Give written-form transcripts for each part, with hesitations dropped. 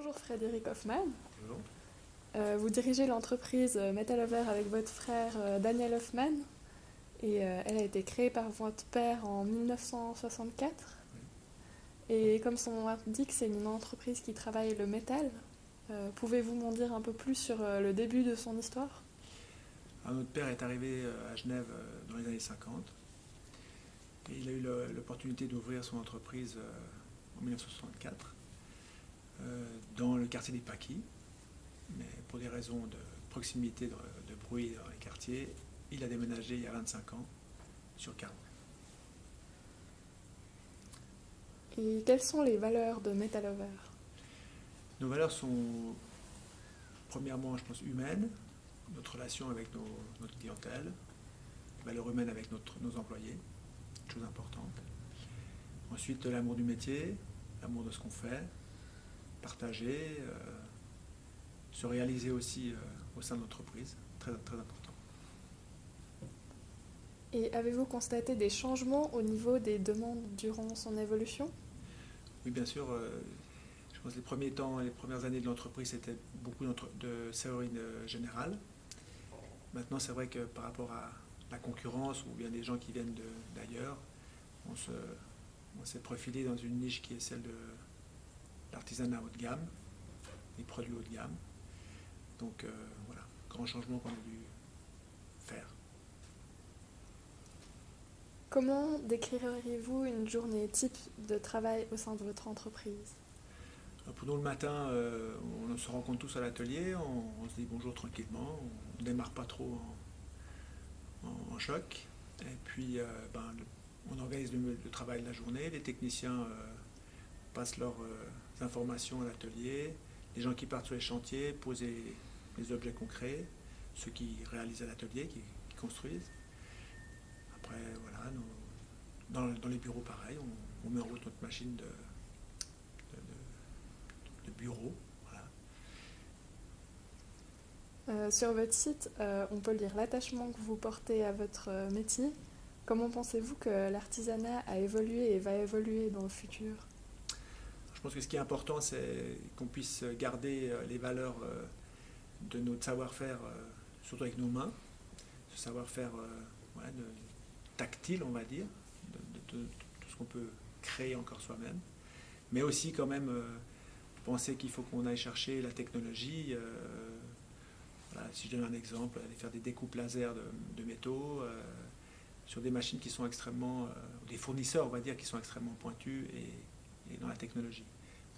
Bonjour Frédéric Hoffman. Bonjour. Vous dirigez l'entreprise Metalover avec votre frère Daniel Hoffman et elle a été créée par votre père en 1964. Et comme son nom l'indique, c'est une entreprise qui travaille le métal. Pouvez-vous m'en dire un peu plus sur le début de son histoire? Alors, notre père est arrivé à Genève dans les années 50 et il a eu l'opportunité d'ouvrir son entreprise en 1964 dans le quartier des Paquis. Mais pour des raisons de proximité, de bruit dans les quartiers, il a déménagé il y a 25 ans sur Carme. Et quelles sont les valeurs de Metalover? Nos valeurs sont premièrement, je pense, humaines, notre relation avec notre clientèle, valeurs humaines avec nos employés, chose importante. Ensuite, l'amour du métier, l'amour de ce qu'on fait, partager, se réaliser aussi au sein de l'entreprise, très, très important. Et avez-vous constaté des changements au niveau des demandes durant son évolution? Oui, bien sûr, je pense que les premiers temps, les premières années de l'entreprise, c'était beaucoup de serrurerie générale. Maintenant, c'est vrai que par rapport à la concurrence ou bien des gens qui viennent d'ailleurs, on s'est profilé dans une niche qui est celle de l'artisanat haut de gamme, des produits haut de gamme. Donc voilà, grand changement qu'on a dû faire. Comment décririez-vous une journée type de travail au sein de votre entreprise? Alors pour nous, le matin, on se rencontre tous à l'atelier, on se dit bonjour tranquillement, on ne démarre pas trop en choc. Et puis, on organise le travail de la journée, les techniciens passent leurs informations à l'atelier, les gens qui partent sur les chantiers posent les objets concrets, ceux qui réalisent à l'atelier, qui construisent. Après, voilà, dans les bureaux, pareil, on met en route notre machine de bureau. Voilà. Sur votre site, on peut lire l'attachement que vous portez à votre métier. Comment pensez-vous que l'artisanat a évolué et va évoluer dans le futur? Je pense que ce qui est important, c'est qu'on puisse garder les valeurs de notre savoir-faire, surtout avec nos mains, ce savoir-faire tactile, on va dire, de tout ce qu'on peut créer encore soi-même, mais aussi quand même penser qu'il faut qu'on aille chercher la technologie. Voilà, si je donne un exemple, aller faire des découpes laser de métaux sur des machines qui sont extrêmement, des fournisseurs, on va dire, qui sont extrêmement pointus et dans la technologie.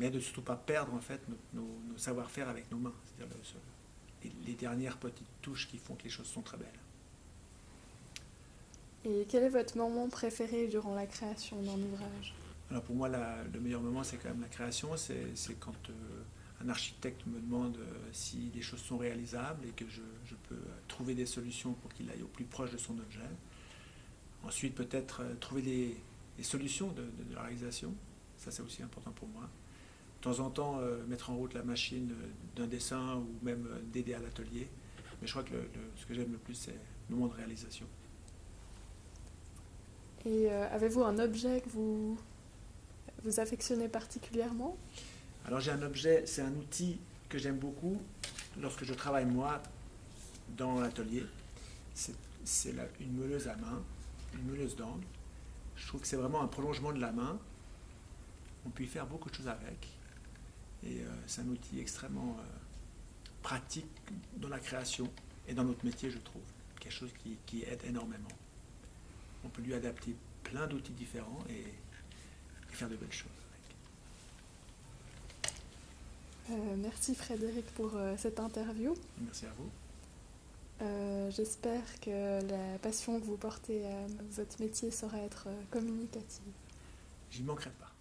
Mais de surtout pas perdre en fait nos savoir-faire avec nos mains, c'est-à-dire les dernières petites touches qui font que les choses sont très belles. Et quel est votre moment préféré durant la création d'un ouvrage? Alors pour moi, le meilleur moment, c'est quand même la création. C'est quand un architecte me demande si les choses sont réalisables et que je peux trouver des solutions pour qu'il aille au plus proche de son objet. Ensuite, peut-être trouver des solutions de la réalisation. Ça, c'est aussi important pour moi. De temps en temps, mettre en route la machine d'un dessin ou même d'aider à l'atelier. Mais je crois que ce que j'aime le plus, c'est le moment de réalisation. Et avez-vous un objet que vous affectionnez particulièrement? Alors j'ai un objet, c'est un outil que j'aime beaucoup lorsque je travaille moi dans l'atelier. C'est une meuleuse à main, une meuleuse d'angle. Je trouve que c'est vraiment un prolongement de la main. On peut y faire beaucoup de choses avec. Et c'est un outil extrêmement pratique dans la création et dans notre métier, je trouve. Quelque chose qui aide énormément. On peut lui adapter plein d'outils différents et faire de belles choses avec. Merci Frédéric pour cette interview. Merci à vous. J'espère que la passion que vous portez à votre métier saura être communicative. J'y manquerai pas.